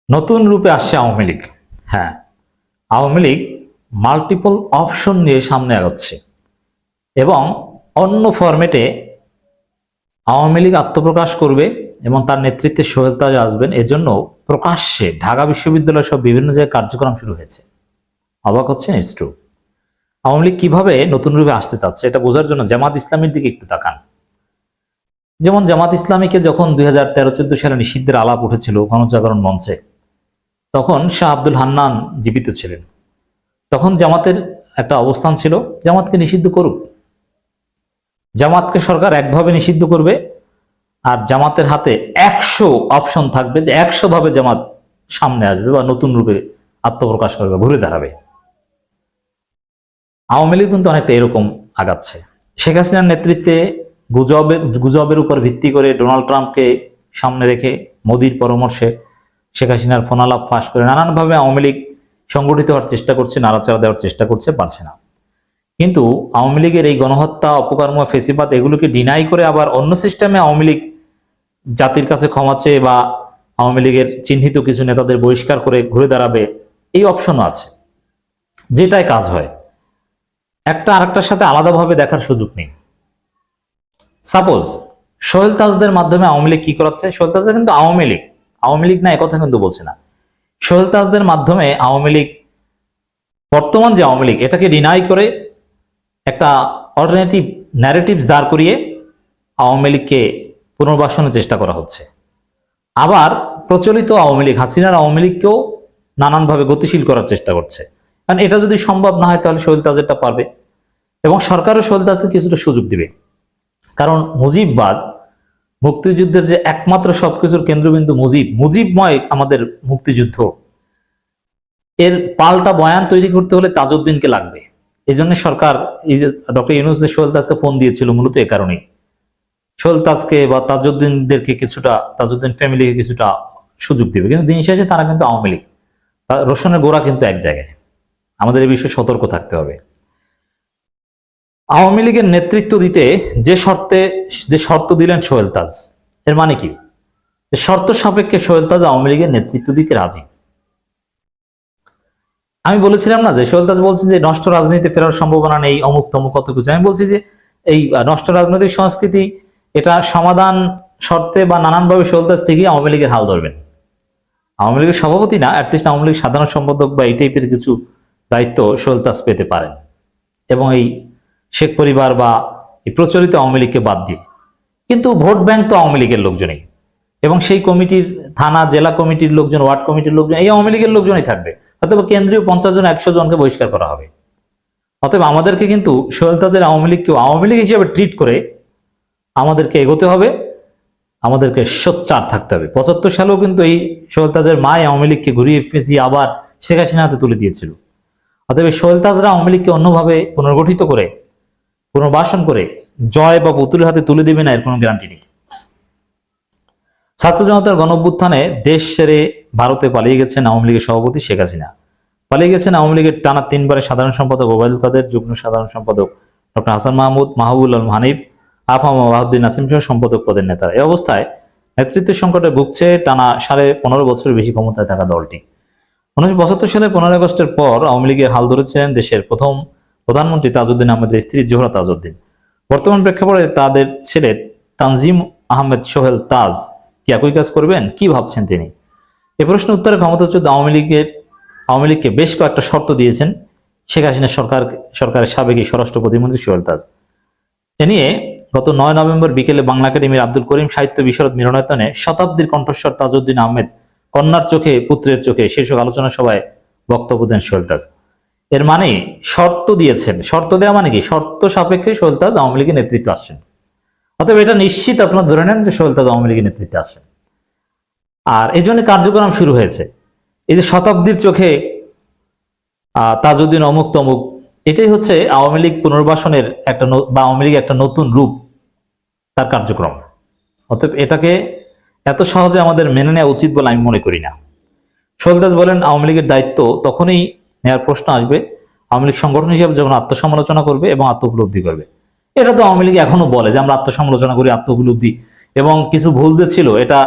নতুন রূপে আসছে আওয়ামী লীগ। হ্যাঁ, আওয়ামী লীগ মাল্টিপল অপশন নিয়ে সামনে আগাচ্ছে এবং অন্য ফরম্যাটে আওয়ামী লীগ আত্মপ্রকাশ করবে এবং তার নেতৃত্বে সোহেল তাজ আসবেন। এজন্য প্রকাশ্যে ঢাকা বিশ্ববিদ্যালয় সহ বিভিন্ন জায়গায় কার্যক্রম শুরু হয়েছে। অবাক হচ্ছে? It's true. আওয়ামী লীগ কিভাবে নতুন রূপে আসতে চাচ্ছে এটা বোঝার জন্য জামাত ইসলামের দিকে একটু তাকান। যেমন জামাত ইসলামীকে যখন 2013-14 সালে নিষিদ্ধের আলাপ উঠেছিল গণজাগরণ মঞ্চে, তখন শাহ আব্দুল হান্নান জীবিত ছিলেন। তখন জামাতের একটা অবস্থান ছিল, জামাতকে নিষিদ্ধ করুক, জামাতকে সরকার একভাবে নিষিদ্ধ করবে আর জামাতের হাতে 100 অপশন থাকবে, যে 100 ভাবে জামাত সামনে আসবে বা নতুন রূপে আত্মপ্রকাশ করবে, ঘুরে দাঁড়াবে। আওয়ামী লীগ কিন্তু অনেকটা এরকম আগাচ্ছে। শেখ হাসিনার নেতৃত্বে গুজবের উপর ভিত্তি করে ডোনাল্ড ট্রাম্পকে সামনে রেখে মোদির পরামর্শে শেখ হাসিনার ফোনালাপ ফাঁস করে নানানভাবে আওয়ামী লীগ সংগঠিত হওয়ার চেষ্টা করছে, নাড়াচাড়া দেওয়ার চেষ্টা করছে, পারছে না। কিন্তু আওয়ামী লীগের এই গণহত্যা, অপকর্ম, ফেসিবাদ এগুলোকে ডিনাই করে আবার অন্য সিস্টেমে আওয়ামী লীগ জাতির কাছে ক্ষমা চেয়ে বা আওয়ামী লীগের চিহ্নিত কিছু নেতাদের বহিষ্কার করে ঘুরে দাঁড়াবে, এই অপশনও আছে। যেটাই কাজ হয়, একটা আরেকটার সাথে আলাদাভাবে দেখার সুযোগ নেই। সাপোজ সোহেল তাজদের মাধ্যমে আওয়ামী লীগ কি করাচ্ছে? সোহেল তাজদের কিন্তু আওয়ামী লীগ না, একথা কিন্তু বলছে না। সোহেল তাজদের মাধ্যমে আওয়ামী লীগ, বর্তমান যে আওয়ামী লীগ, এটাকে ডিনাই করে একটা অল্টারনেটিভ ন্যারেটিভস দাঁড় করিয়ে আওয়ামী লীগকে পুনর্বাসনের চেষ্টা করা হচ্ছে। আবার প্রচলিত আওয়ামী লীগ, হাসিনার আওয়ামী লীগকেও নানানভাবে গতিশীল করার চেষ্টা করছে। কারণ এটা যদি সম্ভব না হয় তাহলে সোহেল তাজেরটা পারবে এবং সরকারও সোহেল তাজকে কিছুটা সুযোগ দিবে। কারণ মুজিববাদ, মুক্তিযুদ্ধের যে একমাত্র সবকিছুর কেন্দ্রবিন্দু মুজিবময় আমাদের মুক্তিযুদ্ধ, এর পাল্টা বয়ান তৈরি করতে হলে তাজউদ্দিনকে লাগবে। এই জন্য সরকার, এই যে ডক্টর ইউনূস যে সোহেল তাজকে ফোন দিয়েছিল, মূলত এ কারণেই সোহেল তাজকে বা তাজউদ্দিনদেরকে কিছুটা, তাজউদ্দিন ফ্যামিলিকে কিছুটা সুযোগ দিবে। কিন্তু দিন শেষে তারা কিন্তু আওয়ামী লীগ, রোশনের গোড়া কিন্তু এক জায়গায়। আমাদের এই বিষয়ে সতর্ক থাকতে হবে। আওয়ামী লীগের নেতৃত্ব দিতে যে শর্ত দিলেন সোহেল তাজ, এর মানে কি? শর্ত সাপেক্ষে সোহেল তাজ আওয়ামী লীগের নেতৃত্ব দিতে রাজি। আমি বলেছিলাম না যে সোহেল তাজ বলছেন যে নষ্ট রাজনীতি ফেরার সম্ভাবনা নেই, অমুক তমুক কত কিছু। আমি বলছি যে এই নষ্ট রাজনৈতিক সংস্কৃতি, এটা সমাধান শর্তে বা নানানভাবে সোহেল তাজ ঠিকই আওয়ামী লীগের হাল ধরবেন। আওয়ামী লীগের সভাপতি না, অ্যাটলিস্ট আওয়ামী লীগ সাধারণ সম্পাদক বা এই টাইপের কিছু দায়িত্ব সোহেল তাজ পেতে পারেন। এবং এই শেখ পরিবার বা এই প্রচলিত আওয়ামী লীগকে বাদ দিয়ে, কিন্তু ভোট ব্যাংক তো আওয়ামী লীগের লোকজনই, এবং সেই কমিটির, থানা জেলা কমিটির লোকজন, ওয়ার্ড কমিটির লোকজন, এই আওয়ামী লীগের লোকজনই থাকবে। অথবা কেন্দ্রীয় 50 জন 100 জনকে বহিষ্কার করা হবে। অতএব আমাদেরকে কিন্তু সোহেল তাজের আওয়ামী লীগকেও আওয়ামী লীগ হিসেবে ট্রিট করে আমাদেরকে এগোতে হবে, আমাদেরকে সোচ্চার থাকতে হবে। 75 সালেও কিন্তু এই সোহেল তাজের মায় আওয়ামী লীগকে ঘুরিয়ে ফিরিয়ে আবার শেখ হাসিনা হাতে তুলে দিয়েছিল। অতএব সোহেল তাজরা আওয়ামী লীগকে অন্যভাবে পুনর্গঠিত করে, পুনর্বাসন করে জয় বা পুতুলের হাতে তুলে দেবে না, এর কোনো গ্যারান্টি নেই। ছাত্র জনতার গণঅভ্যুত্থানে দেশ ছেড়ে ভারতে পালিয়ে গেছেন আওয়ামী লীগের সভাপতি শেখ হাসিনা। পালিয়ে গেছেন আওয়ামী লীগের টানা 3 বারের সাধারণ সম্পাদক ওবায়দুল কাদের, যুগ্ম সাধারণ সম্পাদক ডক্টর হাসান মাহমুদ, মাহবুবুল আলম হানিফ, আফাম ওয়াহিউদ্দিন নাসিম সহ সম্পাদক পদের নেতারা। এই অবস্থায় নেতৃত্বের সংকটে ভুগছে টানা 15.5 বছরের বেশি ক্ষমতায় থাকা দলটি। 1972 সালে 15 আগস্টের পর আওয়ামী লীগের হাল ধরেছিলেন দেশের প্রথম প্রধানমন্ত্রী তাজউদ্দিন আহমেদের স্ত্রী জোহরা তাজউদ্দিন। বর্তমান প্রেক্ষাপটে তাদের ছেলে তানজিম আহমেদ সোহেল তাজ কি একই কাজ করবেন? কি ভাবছেন তিনি? এ প্রশ্ন উত্তরে ক্ষমতাচ্যুত আওয়ামী লীগকে বেশ কয়েকটা শর্ত দিয়েছেন শেখ হাসিনা সরকারের সাবেক স্বরাষ্ট্র প্রতিমন্ত্রী সোহেল তাজ। এ নিয়ে গত 9 নভেম্বর বিকেলে বাংলা একাডেমির আব্দুল করিম সাহিত্য বিশারদ মিলনায়তনে শতাব্দীর কণ্ঠস্বর তাজউদ্দিন আহমেদ কন্যার চোখে পুত্রের চোখে শীর্ষক আলোচনা সভায় বক্তব্য দেন সোহেল তাজ। এর মানে শর্ত দিয়েছেন। শর্ত দেওয়া মানে কি? শর্ত সাপেক্ষে সোহেল তাজ আওয়ামী লীগের নেতৃত্বে আসছেন। অতএব এটা নিশ্চিত আপনারা ধরে নেন যে সোহেল তাজ আওয়ামী লীগের নেতৃত্বে আসছেন। আর এই জন্য কার্যক্রম শুরু হয়েছে। এই যে শতাব্দীর চোখে তাজউদ্দিন অমুক তমুক, এটাই হচ্ছে আওয়ামী লীগ পুনর্বাসনের একটা বা আওয়ামী লীগ একটা নতুন রূপ, তার কার্যক্রম। অতএব এটাকে এত সহজে আমাদের মেনে নেওয়া উচিত বলে আমি মনে করি না। সোহেল তাজ বলেন, আওয়ামী লীগের দায়িত্ব তখনই নেওয়ার প্রশ্ন আসবে আওয়ামী লীগ সংগঠন হিসেবে যখন আত্মসমালোচনা করবে এবং আত্ম উপলব্ধি করবে। এটা তো আওয়ামী লীগ এখনো বলে যে আমরা আত্মসমালোচনা করি, আত্ম উপলব্ধি, এবং কিছু ভুল যে ছিল এটা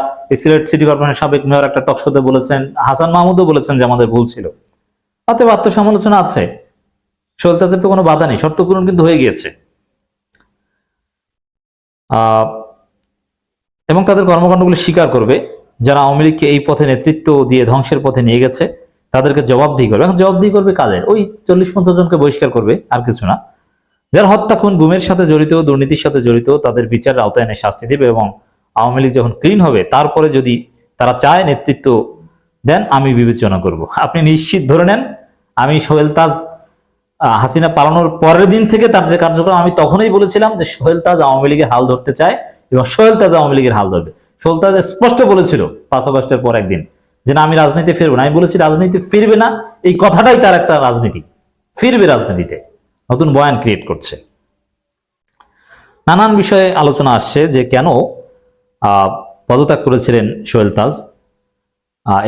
সিলেট সিটি কর্পোরেশনের সাবেক মেয়র একটা টক শোতে বলেছেন, হাসান মাহমুদও বলেছেন যে আমাদের ভুল ছিল। অতএব আত্মসমালোচনা আছে, সোহেল তাজের তো কোনো বাধা নেই, শর্ত পূরণ কিন্তু হয়ে গিয়েছে। এবং তাদের কর্মকাণ্ডগুলো স্বীকার করবে, যারা আওয়ামী লীগকে এই পথে নেতৃত্ব দিয়ে ধ্বংসের পথে নিয়ে গেছে তাদেরকে জবাবদিহি করবে। এখন জবাবদিহি করবে কাদের? ওই 40-50 জনকে বহিষ্কার করবে, আর কিছু না। যারা হত্যা, খুন, গুমের সাথে জড়িত, দুর্নীতির সাথে জড়িত, তাদের বিচারের আওতায় এনে শাস্তি দেবে। এবং আওয়ামী লীগ যখন ক্লিন হবে তারপরে যদি তারা চায় নেতৃত্ব দেন, আমি বিবেচনা করব। আপনি নিশ্চিত ধরে নেন, আমি সোহেল তাজ হাসিনা পালানোর পরের দিন থেকে তার যে কার্যক্রম, আমি তখনই বলেছিলাম যে সোহেল তাজ আওয়ামী লীগের হাল ধরতে চায় এবং সোহেল তাজ আওয়ামী লীগের হাল ধরবে। সোহেল তাজ স্পষ্ট বলেছিল 5 আগস্টের পর একদিন যে না, আমি রাজনীতি ফিরবো না। আমি বলেছি রাজনীতি ফিরবে না, এই কথাটাই তার একটা রাজনীতি, ফিরবে রাজনীতিতে, নতুন বয়ান ক্রিয়েট করছে। নানান বিষয়ে আলোচনা আসছে যে কেন পদত্যাগ করেছিলেন সোহেল তাজ,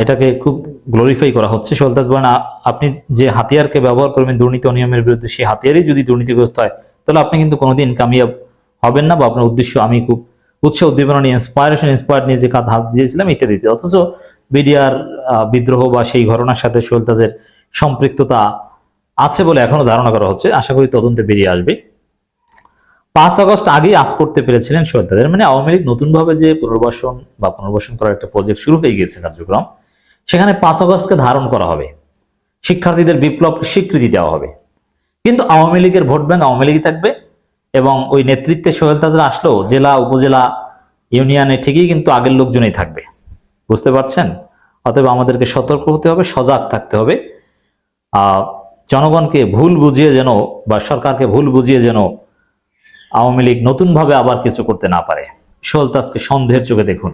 এটাকে খুব গ্লোরিফাই করা হচ্ছে। সোহেল তাজ বলেন, আপনি যে হাতিয়ারকে ব্যবহার করবেন দুর্নীতি অনিয়মের বিরুদ্ধে, সেই হাতিয়ারই যদি দুর্নীতিগ্রস্ত হয় তাহলে আপনি কিন্তু কোনোদিন কামিয়াব হবেন না, বা আপনার উদ্দেশ্য আমি খুব উৎসাহ উদ্দীপনা নিয়ে ইন্সপায়ার নিয়ে যে কাজ হাত দিয়েছিলাম ইত্যাদি। অথচ বিডিআর বিদ্রোহ বা সেই ঘটনার সাথে সোহেল তাজের সম্পৃক্ততা আছে বলে এখনো ধারণা করা হচ্ছে। আশা করি তদন্তে বেরিয়ে আসবে। 5 আগস্ট আগেই আজ করতে পেরেছিলেন সোহেল তাজের, মানে আওয়ামী লীগ নতুনভাবে যে পুনর্বাসন করার একটা প্রজেক্ট শুরু হয়ে গিয়েছে কার্যক্রম, সেখানে 5 আগস্টকে ধারণ করা হবে, শিক্ষার্থীদের বিপ্লবকে স্বীকৃতি দেওয়া হবে। কিন্তু আওয়ামী লীগের ভোট ব্যাংক আওয়ামী লীগই থাকবে, এবং ওই নেতৃত্বে সোহেল তাজরা আসলেও জেলা, উপজেলা, ইউনিয়নে ঠিকই কিন্তু আগের লোকজনই থাকবে। বুঝতে পারছেন? অতএব আমাদেরকে সতর্ক হতে হবে, সজাগ থাকতে হবে। জনগণকে ভুল বুঝিয়ে যেন, বা সরকারকে ভুল বুঝিয়ে যেন আওয়ামী লীগ নতুনভাবে আবার কিছু করতে না পারে। সোহেল তাজকে সন্দেহের চোখে দেখুন।